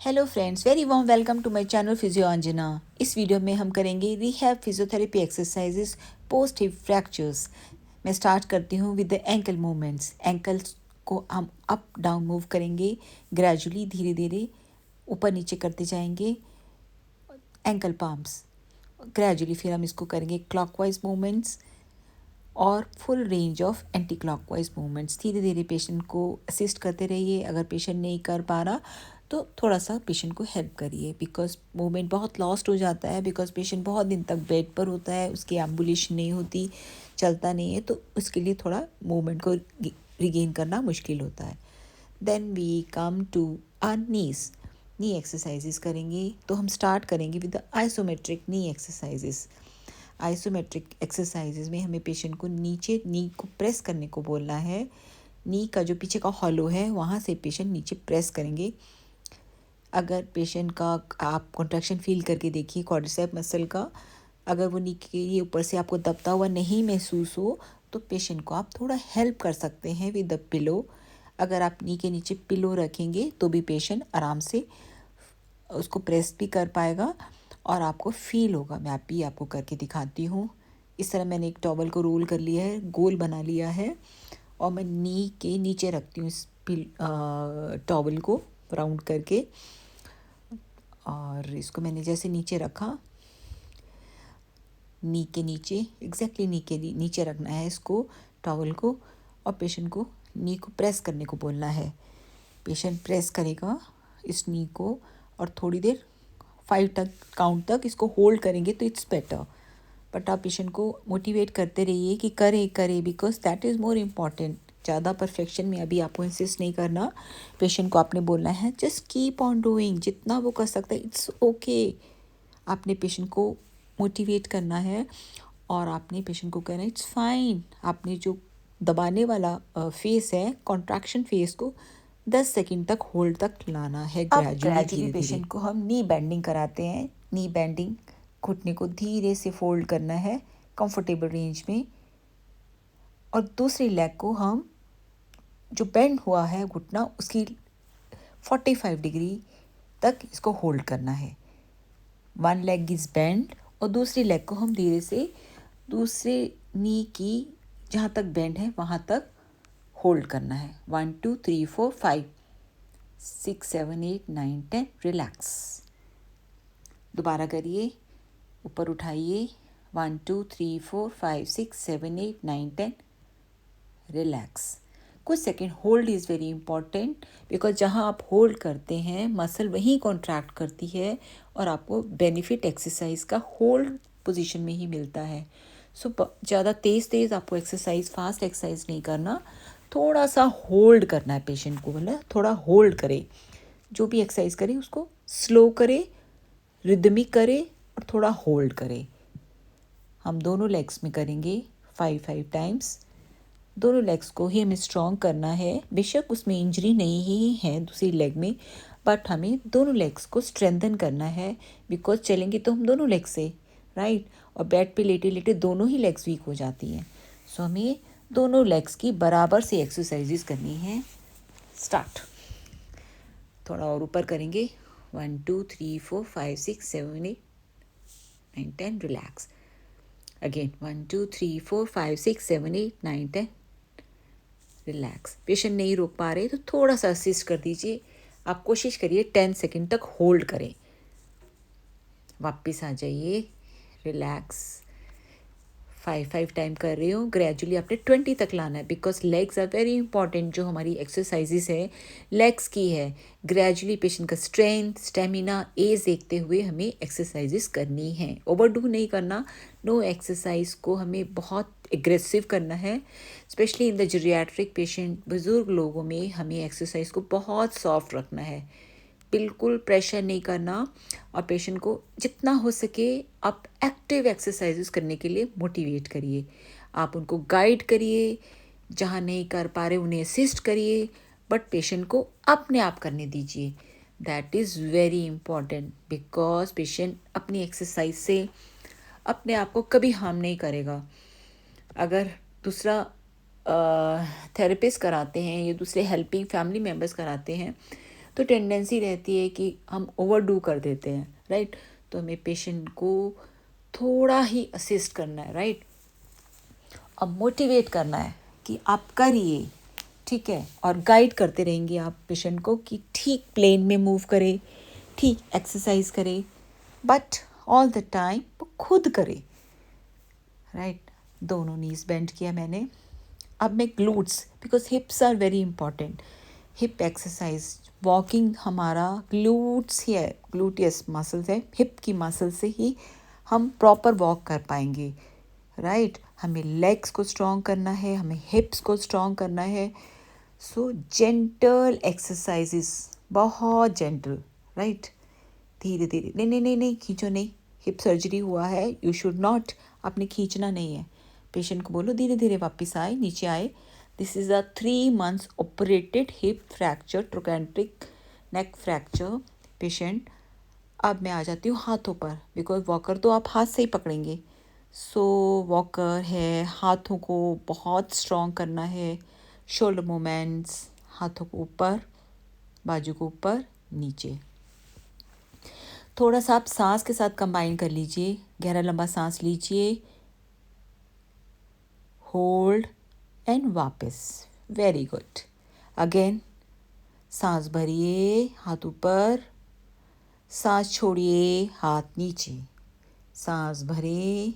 Hello friends, very warm welcome to my channel physio Anjana. इस video में हम करेंगे rehab physiotherapy exercises post hip fractures. मैं start करती हूँ with the ankle movements. Ankles को हम अप डाउन मूव करेंगे ग्रेजुअली, धीरे धीरे ऊपर नीचे करते जाएंगे। एंकल पाम्स ग्रेजुअली, फिर हम इसको करेंगे क्लॉकवाइज मूवमेंट्स और full range of anti clockwise movements. धीरे धीरे पेशेंट को असिस्ट करते रहिए। अगर पेशेंट नहीं कर पा रहा तो थोड़ा सा पेशेंट को हेल्प करिए, बिकॉज मूवमेंट बहुत लॉस्ट हो जाता है, बिकॉज पेशेंट बहुत दिन तक बेड पर होता है, उसकी एम्बुलेशन नहीं होती, चलता नहीं है, तो उसके लिए थोड़ा मूवमेंट को रिगेन करना मुश्किल होता है। Then we come to our knee exercises करेंगे। तो हम स्टार्ट करेंगे with the isometric knee exercises. Isometric exercises में हमें पेशेंट को नीचे नी को प्रेस करने को बोलना है। नी का जो पीछे का हॉलो है वहाँ से पेशेंट नीचे प्रेस करेंगे। अगर पेशेंट का आप कॉन्ट्रैक्शन फील करके देखिए क्वाड्रिसेप मसल का, अगर वो नी के ये ऊपर से आपको दबता हुआ नहीं महसूस हो तो पेशेंट को आप थोड़ा हेल्प कर सकते हैं विद द पिलो। अगर आप नी के नीचे पिलो रखेंगे तो भी पेशेंट आराम से उसको प्रेस भी कर पाएगा और आपको फील होगा। मैं भी आपको करके दिखाती हूँ। इस तरह मैंने एक टॉवल को रोल कर लिया है, गोल बना लिया है, और मैं नी के नीचे रखती हूँ इस टॉवल को राउंड करके। और इसको मैंने जैसे नीचे रखा, नी के नीचे एग्जैक्टली नी के नीचे रखना है इसको, टॉवल को, और पेशेंट को नी को प्रेस करने को बोलना है। पेशेंट प्रेस करेगा इस नी को और थोड़ी देर 5 तक काउंट तक इसको होल्ड करेंगे तो इट्स बेटर। बट आप पेशेंट को मोटिवेट करते रहिए कि करे because that is more important. ज़्यादा परफेक्शन में अभी आपको इंसिस्ट नहीं करना। पेशेंट को आपने बोलना है जस्ट कीप ऑन डूइंग, जितना वो कर सकता है इट्स ओके। आपने पेशेंट को मोटिवेट करना है और आपने पेशेंट को कहना है इट्स फाइन। आपने जो दबाने वाला फेस है, कॉन्ट्रैक्शन फेस को 10 सेकंड तक होल्ड तक लाना है ग्रेजुअली। धीरे पेशेंट को हम नी बेंडिंग कराते हैं। नी बेंडिंग, घुटने को धीरे से फोल्ड करना है कंफर्टेबल रेंज में, और दूसरी लेग को हम जो बेंड हुआ है घुटना उसकी 45 डिग्री तक इसको होल्ड करना है। वन लेग इज बेंड और दूसरी लेग को हम धीरे से दूसरे नी की जहाँ तक बेंड है वहाँ तक होल्ड करना है। 1 2 3 4 5 6 7 8 9 10 रिलैक्स। दोबारा करिए, ऊपर उठाइए, 1 2 3 4 5 6 7 8 9 10 रिलैक्स। कुछ second hold is very important, because जहाँ आप होल्ड करते हैं मसल वहीं कॉन्ट्रैक्ट करती है और आपको बेनिफिट एक्सरसाइज का होल्ड पोजीशन में ही मिलता है। सो ज़्यादा तेज़ आपको एक्सरसाइज, फास्ट एक्सरसाइज नहीं करना, थोड़ा सा होल्ड करना है पेशेंट को। बोला थोड़ा होल्ड करे, जो भी एक्सरसाइज करे उसको स्लो करे, रिदमिक करे और थोड़ा होल्ड करे। हम दोनों लेग्स में करेंगे 5 टाइम्स। दोनों लेग्स को ही हमें स्ट्रॉन्ग करना है। बेशक उसमें इंजरी नहीं ही है दूसरी लेग में, बट हमें दोनों लेग्स को स्ट्रेंथन करना है, बिकॉज चलेंगे तो हम दोनों लेग से, राइट। और बेड पे लेटे लेटे दोनों ही लेग्स वीक हो जाती हैं। सो हमें दोनों लेग्स की बराबर से एक्सरसाइजेस करनी है। स्टार्ट। थोड़ा और ऊपर करेंगे, 1 2 3 4 5 6 7 8 9 10 रिलैक्स। Again 1 2 3 4 5 6 7 8 9 10 relax. पेशेंट नहीं रोक पा रहे तो थोड़ा सा असिस्ट कर दीजिए। आप कोशिश करिए 10 सेकंड तक होल्ड करें। वापस आ जाइए, रिलैक्स। 5 टाइम कर रही हूँ। ग्रेजुअली आपने 20 तक लाना है, because legs are very important. जो हमारी एक्सरसाइजेस है लेग्स की है। ग्रेजुअली पेशेंट का स्ट्रेंथ, स्टेमिना, एज देखते हुए हमें एक्सरसाइजेस करनी है। ओवरडू नहीं करना। नो एक्सरसाइज को हमें बहुत एग्रेसिव करना है, specially in the geriatric patient. बुजुर्ग लोगों में हमें एक्सरसाइज को बहुत सॉफ्ट रखना है, बिल्कुल प्रेशर नहीं करना। और पेशेंट को जितना हो सके आप एक्टिव एक्सरसाइजेस करने के लिए मोटिवेट करिए। आप उनको गाइड करिए, जहाँ नहीं कर पा रहे उन्हें असिस्ट करिए, बट पेशेंट को अपने आप करने दीजिए। That is very important, because patient अपनी एक्सरसाइज से अपने आप को कभी हार्म नहीं करेगा। अगर दूसरा थेरेपिस्ट कराते हैं या दूसरे हेल्पिंग फैमिली मेम्बर्स कराते हैं तो टेंडेंसी रहती है कि हम ओवरडू कर देते हैं, राइट। तो हमें पेशेंट को थोड़ा ही असिस्ट करना है, राइट। अब मोटिवेट करना है कि आप करिए, ठीक है, और गाइड करते रहेंगे आप पेशेंट को कि ठीक प्लेन में मूव करे, ठीक एक्सरसाइज करे, बट ऑल द टाइम वो खुद करे, राइट। दोनों नीज बेंड किया मैंने। अब मैं glutes, because hips are very important, hip exercise, walking हमारा ग्लूट्स ही है, ग्लूटियस मसल्स है, हिप की मसल से ही हम प्रॉपर वॉक कर पाएंगे, राइट। हमें लेग्स को स्ट्रॉन्ग करना है, हमें हिप्स को स्ट्रॉन्ग करना है। सो जेंटल एक्सरसाइजेस, बहुत जेंटल, राइट। धीरे धीरे, नहीं नहीं नहीं नहीं, खींचो नहीं, हिप सर्जरी हुआ है, यू शुड नॉट, आपने खींचना नहीं है। पेशेंट को बोलो धीरे धीरे वापस आए, नीचे आए। This is a 3 months operated hip fracture, trochanteric neck fracture patient. अब मैं आ जाती हूँ हाथों पर, बिकॉज वॉकर तो आप हाथ से ही पकड़ेंगे। सो वॉकर है, हाथों को बहुत स्ट्रॉन्ग करना है, शोल्डर मूवमेंट्स, हाथों को ऊपर, बाजू को ऊपर, नीचे। थोड़ा सा आप सांस के साथ कंबाइन कर लीजिए, गहरा लंबा सांस लीजिए, होल्ड एंड वापस, वेरी गुड। अगेन सांस भरिए, हाथ ऊपर, सांस छोड़िए, हाथ नीचे, सांस भरें,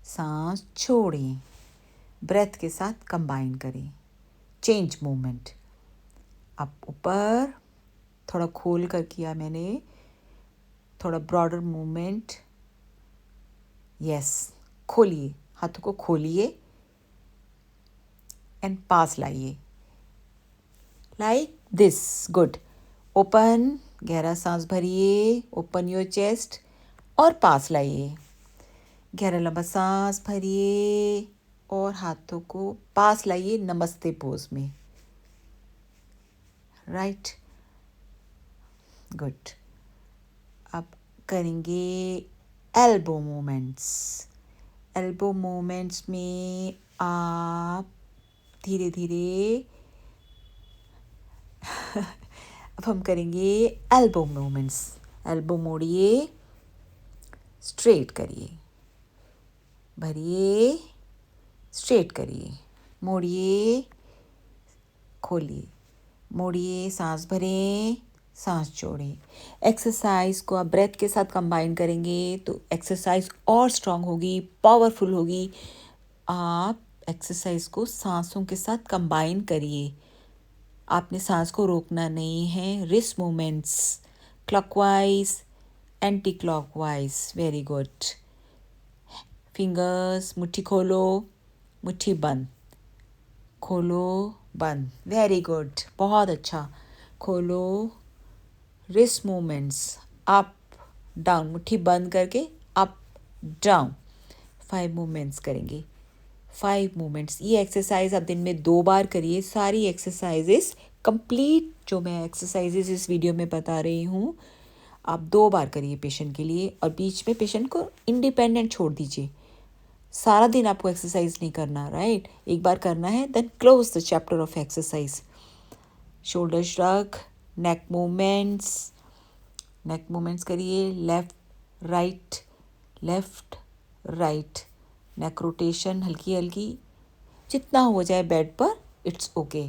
सांस छोड़ें, ब्रेथ के साथ कंबाइन करें, चेंज मूवमेंट। अब ऊपर थोड़ा खोल कर किया मैंने, थोड़ा ब्रॉडर मूवमेंट, यस, खोलिए, हाथों को खोलिए एंड पास लाइए, लाइक दिस, गुड। ओपन, गहरा सांस भरिए, ओपन योर चेस्ट और पास लाइए, गहरा लंबा सांस भरिए और हाथों को पास लाइए नमस्ते पोज में, राइट, गुड। अब करेंगे एल्बो मूवमेंट्स। एल्बो मूवमेंट्स में आप धीरे धीरे अब हम करेंगे एल्बो मूवमेंट्स। एल्बो मोड़िए, स्ट्रेट करिए, भरिए, स्ट्रेट करिए, मोड़िए, खोलिए, मोड़िए, सांस भरें, सांस छोड़ें। एक्सरसाइज को आप ब्रेथ के साथ कंबाइन करेंगे तो एक्सरसाइज और स्ट्रांग होगी, पावरफुल होगी। आप एक्सरसाइज को सांसों के साथ कंबाइन करिए, आपने सांस को रोकना नहीं है। Wrist movements, clockwise, anti clockwise, very good. Fingers, मुट्ठी खोलो, मुट्ठी बंद, खोलो, बंद, वेरी गुड, बहुत अच्छा। खोलो, रिस्ट मूवमेंट्स, अप डाउन, मुट्ठी बंद करके अप डाउन, 5 मूवमेंट्स करेंगे, 5 मूवमेंट्स। ये एक्सरसाइज आप दिन में 2 बार करिए। सारी एक्सरसाइजेस कंप्लीट जो मैं एक्सरसाइजेस इस वीडियो में बता रही हूँ, आप 2 बार करिए पेशेंट के लिए, और बीच में पेशेंट को इंडिपेंडेंट छोड़ दीजिए। सारा दिन आपको एक्सरसाइज नहीं करना, राइट, एक बार करना है, then close the chapter of exercise. Shoulder shrug, neck movements, neck movements करिए, लेफ्ट राइट, नेक रोटेशन हल्की हल्की, जितना हो जाए बेड पर, इट्स ओके।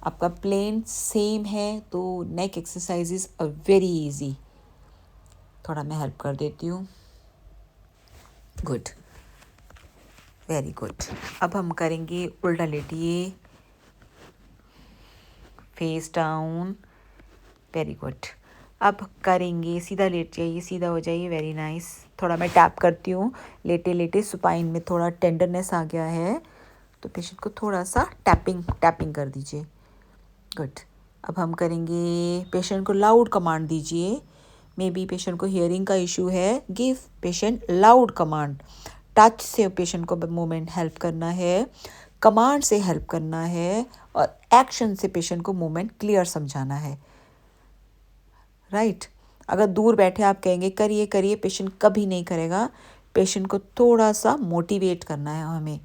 आपका प्लेन सेम है तो neck exercises are very easy. थोड़ा मैं हेल्प कर देती हूँ, गुड, वेरी गुड। अब हम करेंगे उल्टा लेटिए, फेस डाउन, वेरी गुड। अब करेंगे सीधा लेट जाइए, सीधा हो जाइए, वेरी नाइस। थोड़ा मैं टैप करती हूँ, लेटे लेटे सुपाइन में थोड़ा टेंडरनेस आ गया है तो पेशेंट को थोड़ा सा टैपिंग कर दीजिए, गुड। अब हम करेंगे, पेशेंट को लाउड कमांड दीजिए। मे बी पेशेंट को हियरिंग का इशू है, give patient loud command. Touch से पेशेंट को मूवमेंट हेल्प करना है, कमांड से हेल्प करना है, और एक्शन से पेशेंट को मूवमेंट क्लियर समझाना है, राइट। अगर दूर बैठे आप कहेंगे करिए करिए, पेशेंट कभी नहीं करेगा। पेशेंट को थोड़ा सा मोटिवेट करना है हमें।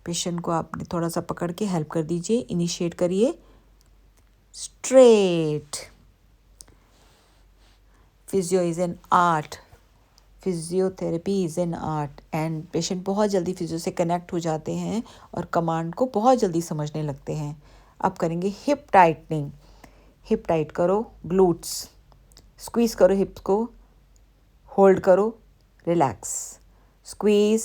पेशेंट को आपने थोड़ा सा पकड़ के हेल्प कर दीजिए, इनिशिएट करिए, straight. Physio is an art. Physiotherapy is an art and patient बहुत जल्दी फिजियो से कनेक्ट हो जाते हैं और कमांड को बहुत जल्दी समझने लगते हैं. अब करेंगे हिप टाइटनिंग. हिप टाइट करो, ग्लूट्स स्क्वीज करो, हिप्स को होल्ड करो, रिलैक्स, स्क्वीज,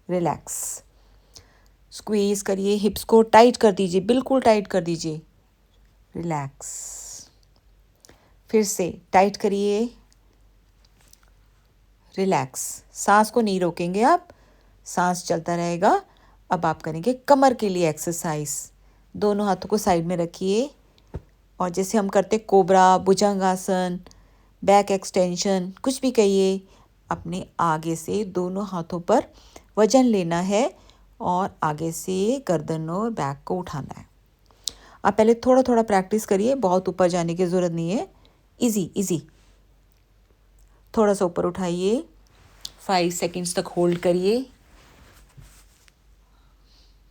रिलैक्स, स्क्वीज करिए, हिप्स को टाइट कर दीजिए, बिल्कुल टाइट कर दीजिए, रिलैक्स, फिर से टाइट करिए, रिलैक्स. सांस को नहीं रोकेंगे आप, सांस चलता रहेगा. अब आप करेंगे कमर के लिए एक्सरसाइज. दोनों हाथों को साइड में रखिए और जैसे हम करते कोबरा, भुजंगासन, बैक एक्सटेंशन, कुछ भी कहिए, अपने आगे से दोनों हाथों पर वजन लेना है और आगे से गर्दन और बैक को उठाना है. आप पहले थोड़ा थोड़ा प्रैक्टिस करिए, बहुत ऊपर जाने की ज़रूरत नहीं है. Easy easy. थोड़ा सा ऊपर उठाइए, 5 सेकेंड्स तक होल्ड करिए.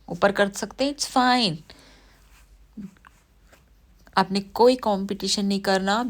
ऊपर कर सकते हैं, इट्स फाइन. आपने कोई कंपटीशन नहीं करना.